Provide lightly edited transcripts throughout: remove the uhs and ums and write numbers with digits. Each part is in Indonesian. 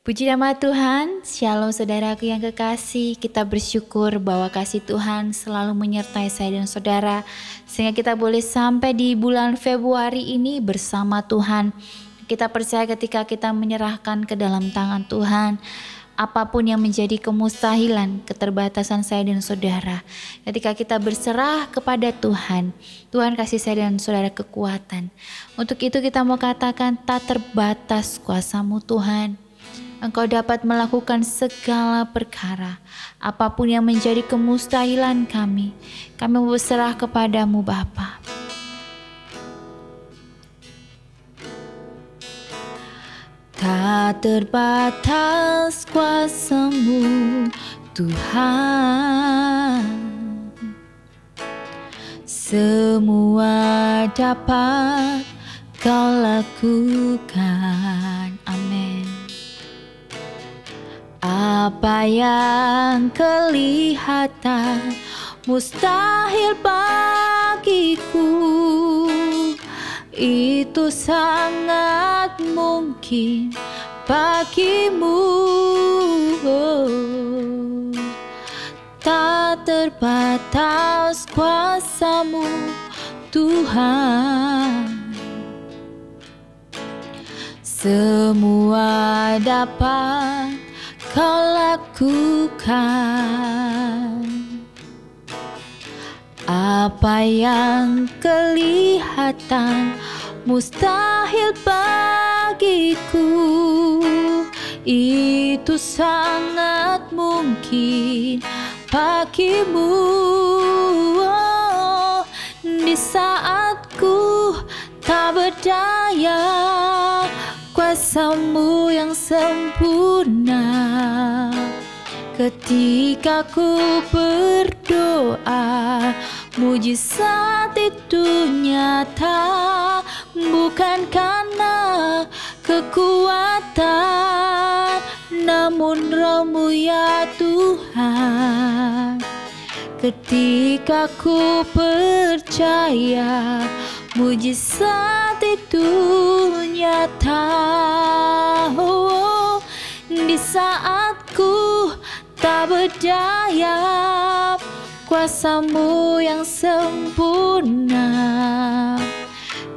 Puji nama Tuhan, Shalom saudaraku yang kekasih. Kita bersyukur bahwa kasih Tuhan selalu menyertai saya dan saudara, sehingga kita boleh sampai di bulan Februari ini bersama Tuhan. Kita percaya ketika kita menyerahkan ke dalam tangan Tuhan, apapun yang menjadi kemustahilan, keterbatasan saya dan saudara, ketika kita berserah kepada Tuhan, Tuhan kasih saya dan saudara kekuatan. Untuk itu kita mau katakan, tak terbatas kuasa-Mu Tuhan. Engkau dapat melakukan segala perkara, apapun yang menjadi kemustahilan kami berserah kepadamu Bapa. Tak terbatas kuasa-Mu Tuhan, semua dapat Kau lakukan. Amin. Apa yang kelihatan mustahil bagiku, itu sangat mungkin bagimu. Tak terbatas kuasa-Mu Tuhan, semua dapat Kau lakukan. Apa yang kelihatan mustahil bagiku, itu sangat mungkin bagimu. Di saat ku tak berdaya, kuasa-Mu yang sempurna. Ketika ku berdoa, mujizat itu nyata, bukan karena kekuatan, namun Roh-Mu ya Tuhan. Ketika ku percaya, mujizat itu nyata. Di saat ku tak berdaya, kuasa-Mu yang sempurna.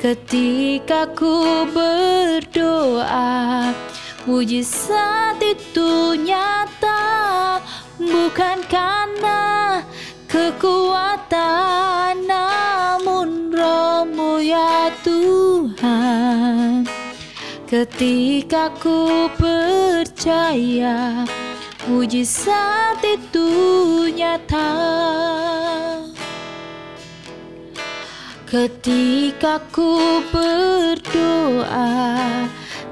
Ketika ku berdoa, mujizat itu nyata, bukan karena kekuatan, namun Roh-Mu ya Tuhan. Ketika ku percaya, mujizat itu nyata. Ketika ku berdoa,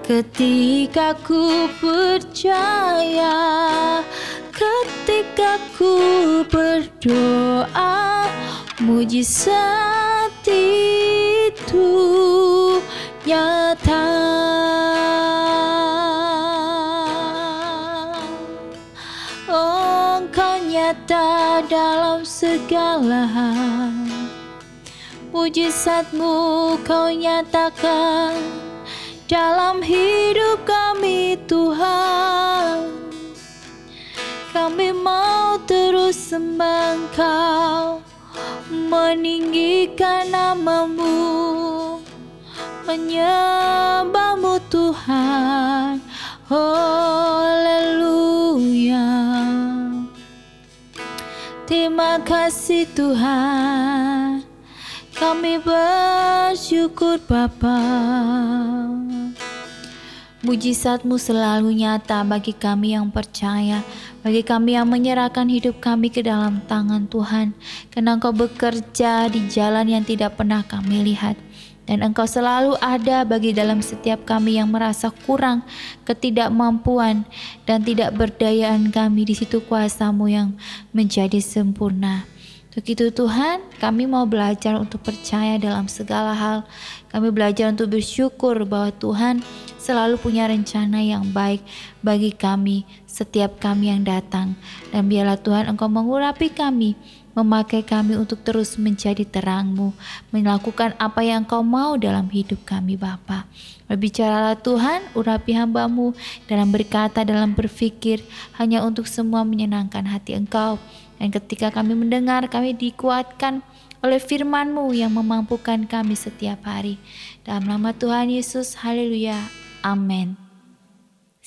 ketika ku percaya, ketika ku berdoa, mujizat itu nyata. Oh, Engkau nyata dalam segala hal, mujizat-Mu Kau nyatakan dalam hidup kami Tuhan. Kami mau terus sembah Engkau, meninggikan nama-Mu, menyembah-Mu Tuhan. Haleluya. Terima kasih Tuhan, kami bersyukur Bapa. Mujizat-Mu selalu nyata bagi kami yang percaya, bagi kami yang menyerahkan hidup kami ke dalam tangan Tuhan. Karena Engkau bekerja di jalan yang tidak pernah kami lihat. Dan Engkau selalu ada bagi dalam setiap kami yang merasa kurang, ketidakmampuan, dan tidak berdayaan kami. Di situ kuasa-Mu yang menjadi sempurna. Untuk itu Tuhan, kami mau belajar untuk percaya dalam segala hal. Kami belajar untuk bersyukur bahwa Tuhan selalu punya rencana yang baik bagi kami, setiap kami yang datang. Dan biarlah Tuhan Engkau mengurapi kami, memakai kami untuk terus menjadi terang-Mu, melakukan apa yang Engkau mau dalam hidup kami Bapa. Berbicaralah Tuhan, urapi hamba-Mu dalam berkata, dalam berpikir, hanya untuk semua menyenangkan hati Engkau. Dan ketika kami mendengar, kami dikuatkan oleh firman-Mu yang memampukan kami setiap hari. Dalam nama Tuhan Yesus, haleluya, amin.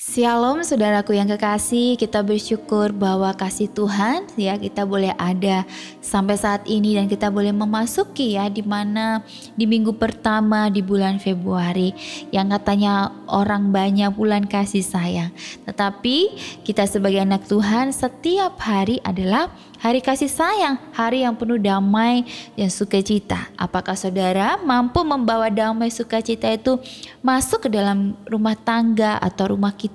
Shalom saudaraku yang kekasih, kita bersyukur bahwa kasih Tuhan ya kita boleh ada sampai saat ini dan kita boleh memasuki ya di mana di minggu pertama di bulan Februari yang katanya orang banyak bulan kasih sayang. Tetapi kita sebagai anak Tuhan setiap hari adalah hari kasih sayang, hari yang penuh damai dan sukacita. Apakah saudara mampu membawa damai sukacita itu masuk ke dalam rumah tangga atau rumah kita?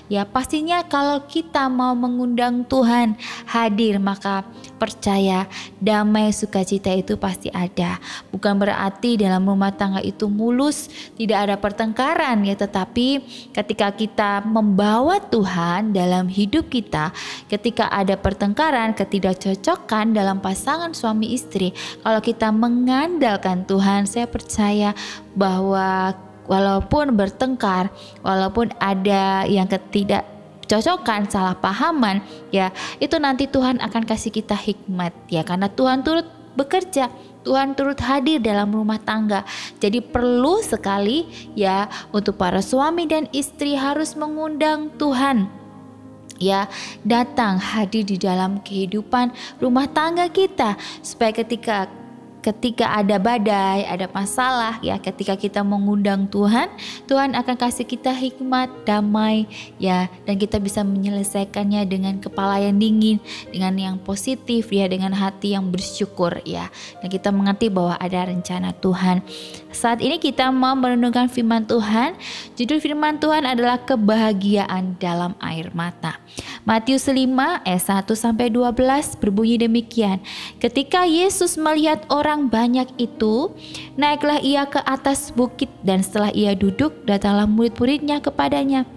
Ya pastinya kalau kita mau mengundang Tuhan hadir, maka percaya damai sukacita itu pasti ada. Bukan berarti dalam rumah tangga itu mulus, tidak ada pertengkaran ya, tetapi ketika kita membawa Tuhan dalam hidup kita, ketika ada pertengkaran, ketidakcocokan dalam pasangan suami istri, kalau kita mengandalkan Tuhan, saya percaya bahwa walaupun bertengkar, walaupun ada yang ketidakcocokan, salah pahaman, ya itu nanti Tuhan akan kasih kita hikmat ya, karena Tuhan turut bekerja, Tuhan turut hadir dalam rumah tangga. Jadi perlu sekali ya untuk para suami dan istri harus mengundang Tuhan ya datang hadir di dalam kehidupan rumah tangga kita, supaya ketika ada badai, ada masalah ya, ketika kita mengundang Tuhan, Tuhan akan kasih kita hikmat, damai ya, dan kita bisa menyelesaikannya dengan kepala yang dingin, dengan yang positif ya, dengan hati yang bersyukur ya. Dan kita mengerti bahwa ada rencana Tuhan. Saat ini kita mau merenungkan firman Tuhan. Judul firman Tuhan adalah kebahagiaan dalam air mata. Matius 5 ayat 1-12 berbunyi demikian. Ketika Yesus melihat orang banyak itu, naiklah ia ke atas bukit, dan setelah ia duduk, datanglah murid-muridnya kepadanya.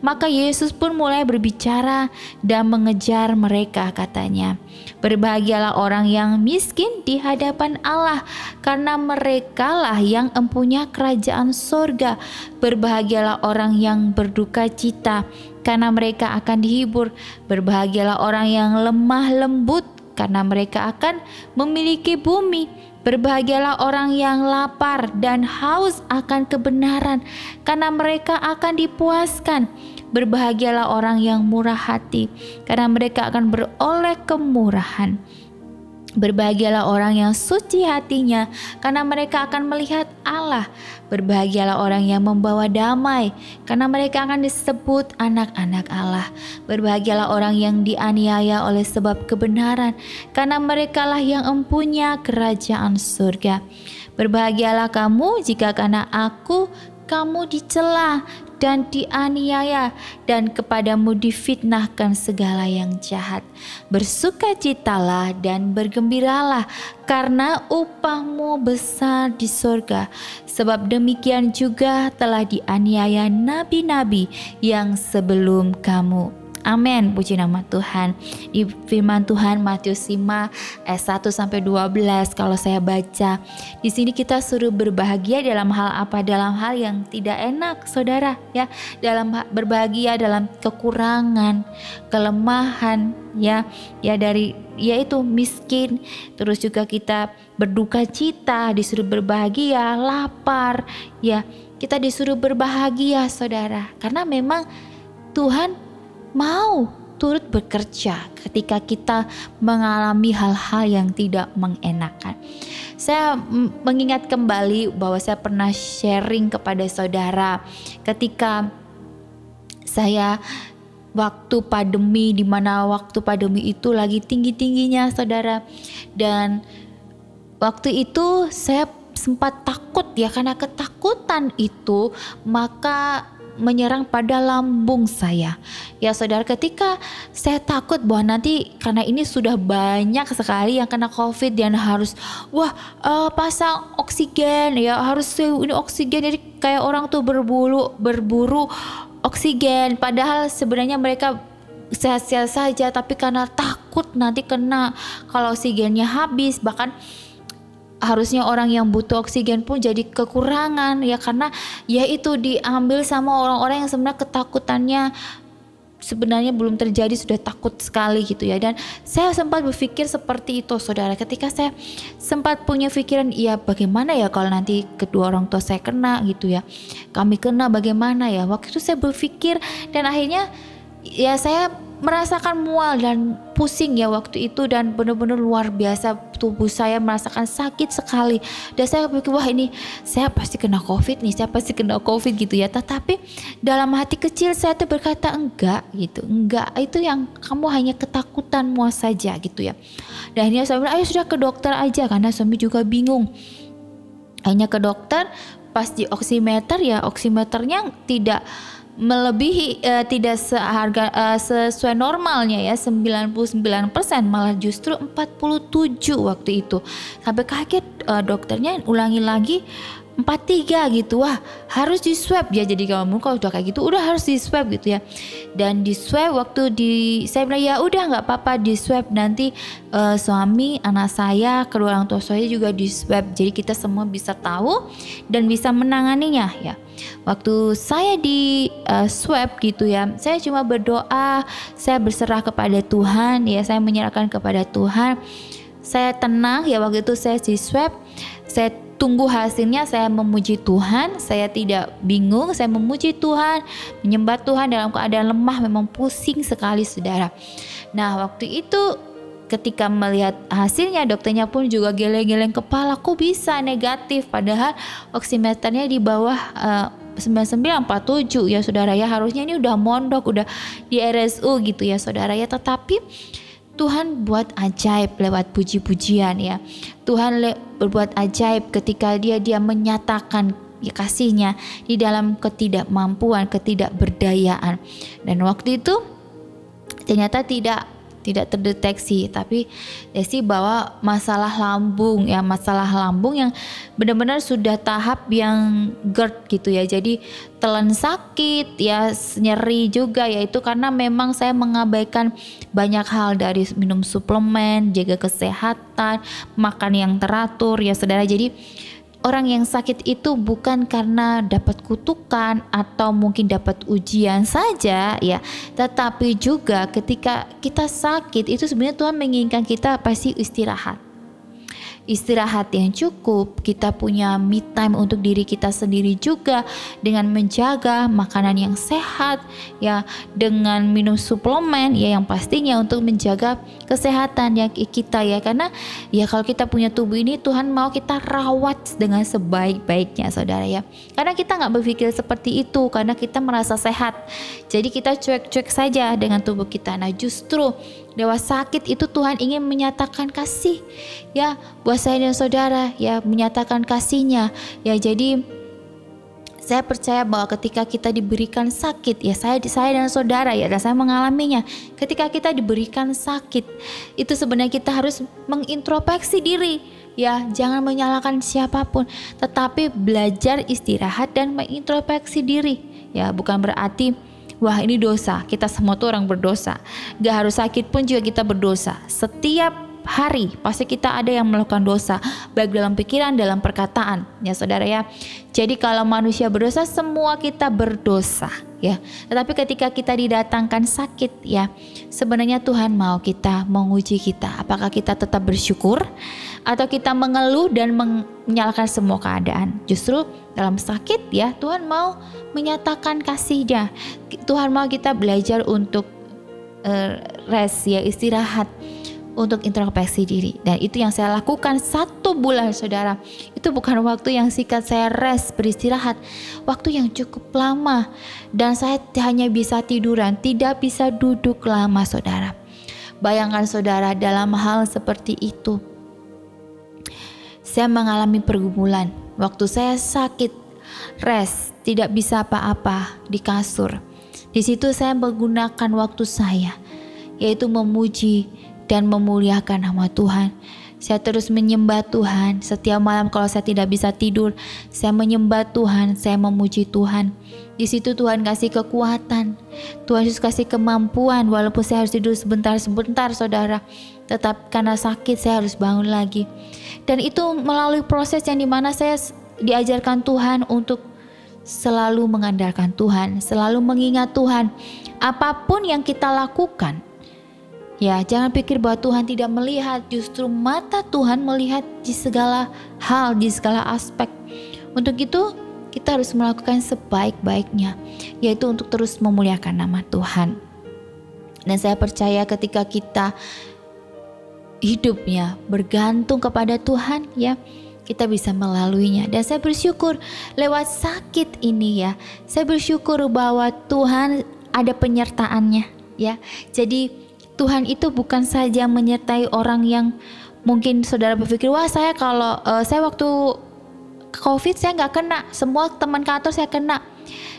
Maka Yesus pun mulai berbicara dan mengejar mereka, katanya, berbahagialah orang yang miskin di hadapan Allah, karena merekalah yang empunya kerajaan sorga. Berbahagialah orang yang berduka cita, karena mereka akan dihibur. Berbahagialah orang yang lemah lembut, karena mereka akan memiliki bumi. Berbahagialah orang yang lapar dan haus akan kebenaran, karena mereka akan dipuaskan. Berbahagialah orang yang murah hati, karena mereka akan beroleh kemurahan. Berbahagialah orang yang suci hatinya, karena mereka akan melihat Allah. Berbahagialah orang yang membawa damai, karena mereka akan disebut anak-anak Allah. Berbahagialah orang yang dianiaya oleh sebab kebenaran, karena merekalah yang empunya kerajaan surga. Berbahagialah kamu jika karena aku kamu dicela dan dianiaya, dan kepadamu difitnahkan segala yang jahat. Bersukacitalah dan bergembiralah, karena upahmu besar di sorga. Sebab demikian juga telah dianiaya nabi-nabi yang sebelum kamu. Amin, puji nama Tuhan. Di firman Tuhan Matius 5 ayat 1-12, kalau saya baca, di sini kita suruh berbahagia dalam hal apa? Dalam hal yang tidak enak, saudara ya. Dalam berbahagia dalam kekurangan, kelemahan ya dari yaitu miskin. Terus juga kita berduka cita, disuruh berbahagia, lapar ya. Kita disuruh berbahagia, saudara, karena memang Tuhan mau turut bekerja ketika kita mengalami hal-hal yang tidak mengenakan. Saya mengingat kembali bahwa saya pernah sharing kepada saudara ketika saya waktu pandemi, di mana waktu pandemi itu lagi tinggi-tingginya, saudara. Dan waktu itu saya sempat takut ya, karena ketakutan itu maka menyerang pada lambung saya. Ya saudara, ketika saya takut bahwa nanti karena ini sudah banyak sekali yang kena COVID dan harus pasang oksigen ya, harus ini oksigen, jadi kayak orang tuh berburu oksigen, padahal sebenarnya mereka sehat-sehat saja, tapi karena takut nanti kena kalau oksigennya habis, bahkan harusnya orang yang butuh oksigen pun jadi kekurangan ya, karena ya itu diambil sama orang-orang yang sebenarnya ketakutannya sebenarnya belum terjadi sudah takut sekali gitu ya. Dan saya sempat berpikir seperti itu saudara, ketika saya sempat punya pikiran, iya bagaimana ya kalau nanti kedua orang tua saya kena gitu ya, kami kena bagaimana ya. Waktu itu saya berpikir dan akhirnya ya saya merasakan mual dan pusing ya waktu itu, dan benar-benar luar biasa tubuh saya merasakan sakit sekali. Dan saya pikir wah ini saya pasti kena covid nih, saya pasti kena covid gitu ya. Tetapi dalam hati kecil saya tuh berkata enggak gitu, enggak, itu yang kamu hanya ketakutanmu saja gitu ya. Dan akhirnya saya bilang ayo sudah ke dokter aja, karena suami juga bingung. Akhirnya ke dokter, pas di oximeter ya oximeternya tidak melebihi tidak sesuai normalnya ya 99%, malah justru 47 waktu itu. Sampai kaget dokternya ulangi lagi 43 gitu. Wah, harus di swab ya. Jadi kalau udah kayak gitu udah harus di swab gitu ya. Dan di swab waktu saya bilang ya udah nggak apa-apa di swab, nanti suami, anak saya, kedua orang tua saya juga di swab. Jadi kita semua bisa tahu dan bisa menanganinya ya. Waktu saya di swab gitu ya, saya cuma berdoa, saya berserah kepada Tuhan ya, saya menyerahkan kepada Tuhan. Saya tenang ya waktu itu saya di swab, saya tunggu hasilnya, saya memuji Tuhan, saya tidak bingung, saya memuji Tuhan, menyembah Tuhan dalam keadaan lemah, memang pusing sekali saudara. Nah waktu itu ketika melihat hasilnya, dokternya pun juga geleng-geleng kepala, kok bisa negatif padahal oximeternya di bawah 9947 ya saudara ya, harusnya ini udah mondok, udah di RSU gitu ya saudara ya. Tetapi Tuhan buat ajaib lewat puji-pujian ya. Tuhan berbuat ajaib ketika dia menyatakan ya kasihnya di dalam ketidakmampuan, ketidakberdayaan. Dan waktu itu ternyata tidak terdeteksi, tapi Desi bawa masalah lambung ya, masalah lambung yang benar-benar sudah tahap yang GERD gitu ya. Jadi telan sakit ya, nyeri juga ya, itu karena memang saya mengabaikan banyak hal, dari minum suplemen, jaga kesehatan, makan yang teratur ya saudara. Jadi orang yang sakit itu bukan karena dapat kutukan atau mungkin dapat ujian saja ya, tetapi juga ketika kita sakit itu sebenarnya Tuhan menginginkan kita pasti istirahat yang cukup, kita punya me time untuk diri kita sendiri juga, dengan menjaga makanan yang sehat ya, dengan minum suplemen ya, yang pastinya untuk menjaga kesehatan ya kita ya. Karena ya kalau kita punya tubuh ini Tuhan mau kita rawat dengan sebaik-baiknya saudara ya. Karena kita gak berpikir seperti itu, karena kita merasa sehat, jadi kita cuek-cuek saja dengan tubuh kita. Nah justru lewat sakit itu Tuhan ingin menyatakan kasih ya buat saya dan saudara ya, menyatakan kasihnya ya. Jadi saya percaya bahwa ketika kita diberikan sakit ya, saya dan saudara ya, dan saya mengalaminya, ketika kita diberikan sakit itu sebenarnya kita harus mengintrospeksi diri ya, jangan menyalahkan siapapun, tetapi belajar istirahat dan mengintrospeksi diri ya. Bukan berarti wah ini dosa, kita semua tuh orang berdosa. Gak harus sakit pun juga kita berdosa. Setiap hari pasti kita ada yang melakukan dosa, baik dalam pikiran, dalam perkataan ya saudara ya. Jadi kalau manusia berdosa, semua kita berdosa ya. Tetapi ketika kita didatangkan sakit ya, sebenarnya Tuhan mau kita menguji kita, apakah kita tetap bersyukur atau kita mengeluh dan menyalahkan semua keadaan. Justru dalam sakit ya Tuhan mau menyatakan kasih-Nya. Tuhan mau kita belajar untuk rest ya, istirahat, untuk introspeksi diri. Dan itu yang saya lakukan 1 bulan saudara. Itu bukan waktu yang singkat saya rest, beristirahat, waktu yang cukup lama. Dan saya hanya bisa tiduran, tidak bisa duduk lama saudara. Bayangkan saudara, dalam hal seperti itu saya mengalami pergumulan. Waktu saya sakit, rest, tidak bisa apa-apa di kasur. Di situ saya menggunakan waktu saya, yaitu memuji dan memuliakan nama Tuhan. Saya terus menyembah Tuhan. Setiap malam kalau saya tidak bisa tidur, saya menyembah Tuhan, saya memuji Tuhan. Di situ Tuhan kasih kekuatan, Tuhan Yesus kasih kemampuan. Walaupun saya harus tidur sebentar saudara, tetap karena sakit saya harus bangun lagi. Dan itu melalui proses yang dimana saya diajarkan Tuhan untuk selalu mengandalkan Tuhan, selalu mengingat Tuhan. Apapun yang kita lakukan, ya, jangan pikir bahwa Tuhan tidak melihat. Justru mata Tuhan melihat di segala hal, di segala aspek. Untuk itu kita harus melakukan sebaik-baiknya, yaitu untuk terus memuliakan nama Tuhan. Dan saya percaya ketika kita hidupnya bergantung kepada Tuhan, ya, kita bisa melaluinya. Dan saya bersyukur lewat sakit ini, ya, saya bersyukur bahwa Tuhan ada penyertaannya, ya. Jadi Tuhan itu bukan saja menyertai orang yang mungkin saudara berpikir, wah saya kalau saya waktu COVID saya nggak kena, semua teman kantor saya kena,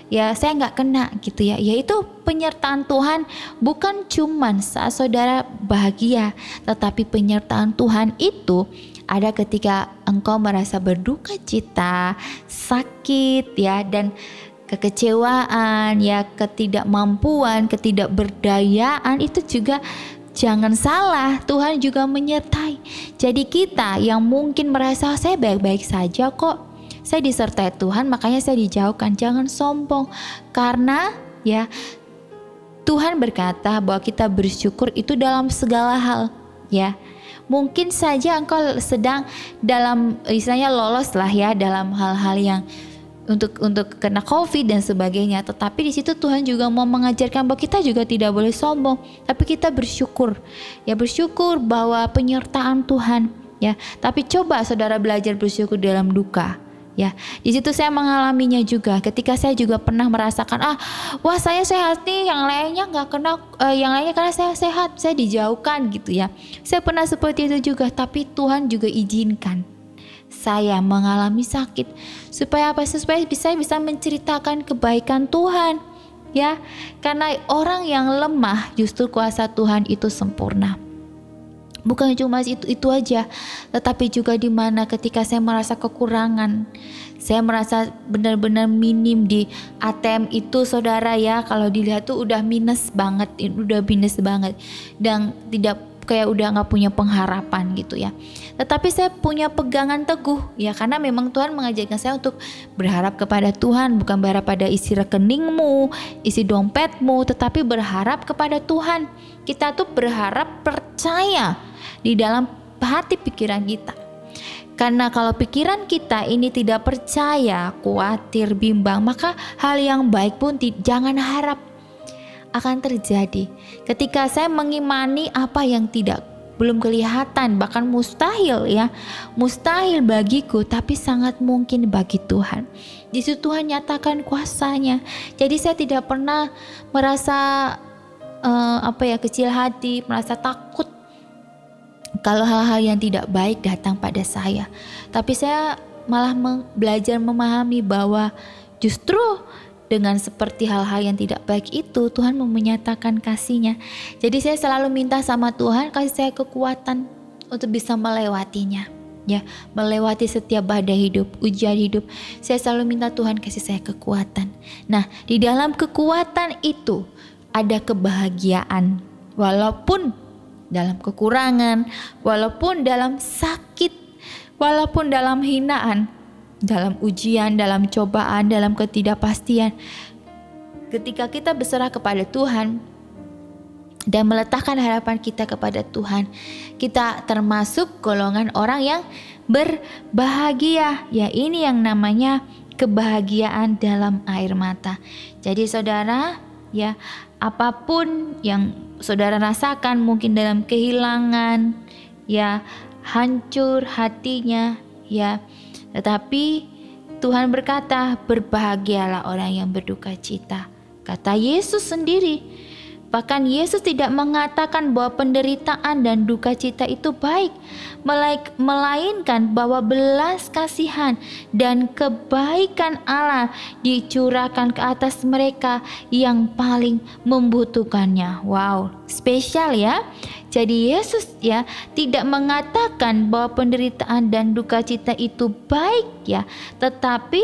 ya saya nggak kena gitu ya. Yaitu penyertaan Tuhan bukan cuman saat saudara bahagia, tetapi penyertaan Tuhan itu ada ketika engkau merasa berduka cita, sakit, ya, dan kekecewaan, ya, ketidakmampuan, ketidakberdayaan. Itu juga jangan salah, Tuhan juga menyertai. Jadi kita yang mungkin merasa saya baik-baik saja kok, saya disertai Tuhan makanya saya dijauhkan, jangan sombong. Karena ya Tuhan berkata bahwa kita bersyukur itu dalam segala hal, ya. Mungkin saja engkau sedang dalam istilahnya lolos lah, ya, dalam hal-hal yang untuk kena COVID dan sebagainya, tetapi di situ Tuhan juga mau mengajarkan bahwa kita juga tidak boleh sombong, tapi kita bersyukur, ya, bersyukur bahwa penyertaan Tuhan, ya. Tapi coba saudara belajar bersyukur dalam duka, ya. Di situ saya mengalaminya juga, ketika saya juga pernah merasakan wah saya sehat nih, yang lainnya nggak kena, yang lainnya karena saya sehat, saya dijauhkan gitu, ya. Saya pernah seperti itu juga, tapi Tuhan juga izinkan saya mengalami sakit supaya apa? Supaya saya bisa menceritakan kebaikan Tuhan, ya. Karena orang yang lemah justru kuasa Tuhan itu sempurna. Bukan cuma itu aja, tetapi juga di mana ketika saya merasa kekurangan, saya merasa benar-benar minim di ATM itu, saudara, ya, kalau dilihat tuh udah minus banget dan tidak kayak udah nggak punya pengharapan gitu, ya. Tetapi saya punya pegangan teguh, ya, karena memang Tuhan mengajarkan saya untuk berharap kepada Tuhan, bukan berharap pada isi rekeningmu, isi dompetmu, tetapi berharap kepada Tuhan. Kita tuh berharap, percaya di dalam hati pikiran kita. Karena kalau pikiran kita ini tidak percaya, khawatir, bimbang, maka hal yang baik pun jangan harap akan terjadi. Ketika saya mengimani apa yang belum kelihatan, bahkan mustahil, ya, mustahil bagiku, tapi sangat mungkin bagi Tuhan. Di situ Tuhan nyatakan kuasanya. Jadi saya tidak pernah merasa kecil hati, merasa takut kalau hal-hal yang tidak baik datang pada saya. Tapi saya malah belajar memahami bahwa justru dengan seperti hal-hal yang tidak baik itu, Tuhan mau menyatakan kasih-Nya. Jadi saya selalu minta sama Tuhan kasih saya kekuatan untuk bisa melewatinya, ya, melewati setiap badai hidup, ujian hidup. Saya selalu minta Tuhan kasih saya kekuatan. Nah, di dalam kekuatan itu ada kebahagiaan, walaupun dalam kekurangan, walaupun dalam sakit, walaupun dalam hinaan, dalam ujian, dalam cobaan, dalam ketidakpastian. Ketika kita berserah kepada Tuhan dan meletakkan harapan kita kepada Tuhan, kita termasuk golongan orang yang berbahagia. Ya, ini yang namanya kebahagiaan dalam air mata. Jadi saudara, ya, apapun yang saudara rasakan, mungkin dalam kehilangan, ya, hancur hatinya, ya, tetapi Tuhan berkata, berbahagialah orang yang berduka cita. Kata Yesus sendiri, Bahkan Yesus tidak mengatakan bahwa penderitaan dan duka cita itu baik, melainkan bahwa belas kasihan dan kebaikan Allah dicurahkan ke atas mereka yang paling membutuhkannya. Wow, spesial ya. Jadi Yesus ya tidak mengatakan bahwa penderitaan dan duka cita itu baik ya, tetapi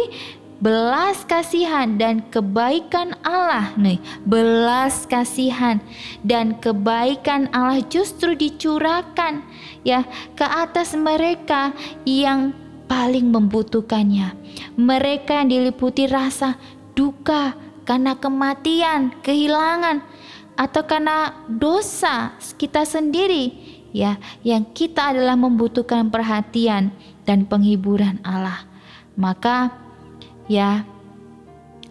belas kasihan dan kebaikan Allah nih, belas kasihan dan kebaikan Allah justru dicurahkan ya ke atas mereka yang paling membutuhkannya. Mereka yang diliputi rasa duka karena kematian, kehilangan, atau karena dosa kita sendiri ya, yang kita adalah membutuhkan perhatian dan penghiburan Allah. Maka ya,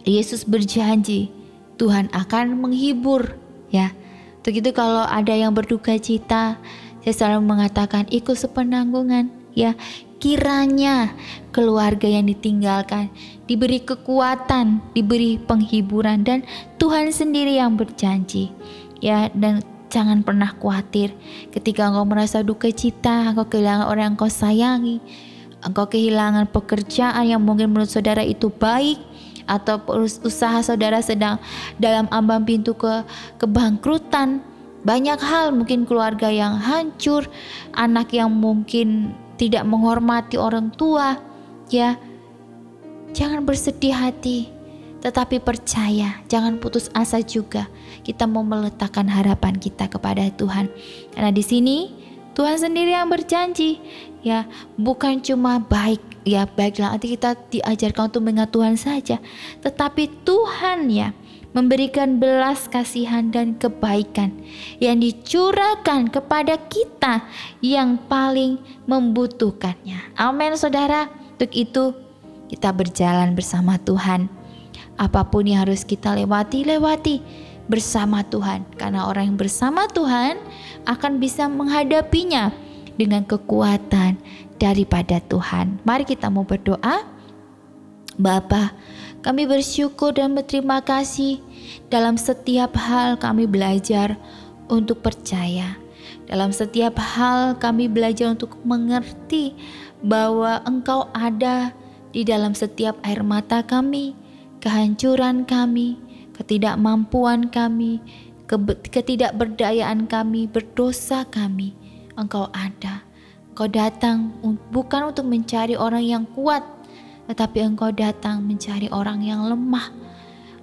Yesus berjanji Tuhan akan menghibur ya. Untuk itu kalau ada yang berduka cita, saya selalu mengatakan ikut sepenanggungan ya. Kiranya keluarga yang ditinggalkan diberi kekuatan, diberi penghiburan, dan Tuhan sendiri yang berjanji ya. Dan jangan pernah khawatir ketika engkau merasa duka cita, engkau kehilangan orang yang engkau sayangi, engkau kehilangan pekerjaan yang mungkin menurut saudara itu baik, atau usaha saudara sedang dalam ambang pintu kebangkrutan. Banyak hal, mungkin keluarga yang hancur, anak yang mungkin tidak menghormati orang tua ya. Jangan bersedih hati, tetapi percaya, jangan putus asa juga. Kita mau meletakkan harapan kita kepada Tuhan, karena di sini Tuhan sendiri yang berjanji ya, bukan cuma baik ya, baiklah nanti kita diajarkan untuk mengingat Tuhan saja, tetapi Tuhan ya memberikan belas kasihan dan kebaikan yang dicurahkan kepada kita yang paling membutuhkannya. Amin saudara. Untuk itu kita berjalan bersama Tuhan. Apapun yang harus kita lewati bersama Tuhan, karena orang yang bersama Tuhan akan bisa menghadapinya dengan kekuatan daripada Tuhan. Mari kita mau berdoa. Bapa, kami bersyukur dan berterima kasih. Dalam setiap hal kami belajar untuk percaya. Dalam setiap hal kami belajar untuk mengerti bahwa Engkau ada di dalam setiap air mata kami, kehancuran kami, ketidakmampuan kami, ketidakberdayaan kami, berdosa kami. Engkau ada. Engkau datang bukan untuk mencari orang yang kuat, tetapi Engkau datang mencari orang yang lemah.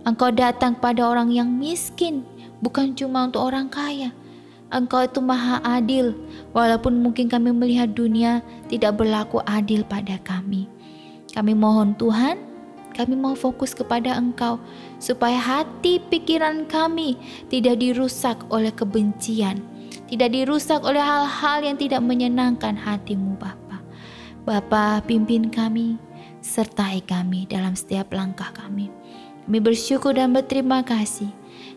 Engkau datang pada orang yang miskin, bukan cuma untuk orang kaya. Engkau itu maha adil, walaupun mungkin kami melihat dunia tidak berlaku adil pada kami. Kami mohon Tuhan, kami mau fokus kepada Engkau, supaya hati pikiran kami tidak dirusak oleh kebencian, tidak dirusak oleh hal-hal yang tidak menyenangkan hati-Mu Bapa. Bapa, pimpin kami, sertai kami dalam setiap langkah kami. Kami bersyukur dan berterima kasih.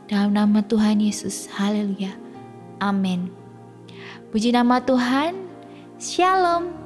Dalam nama Tuhan Yesus, haleluya, amin. Puji nama Tuhan. Shalom.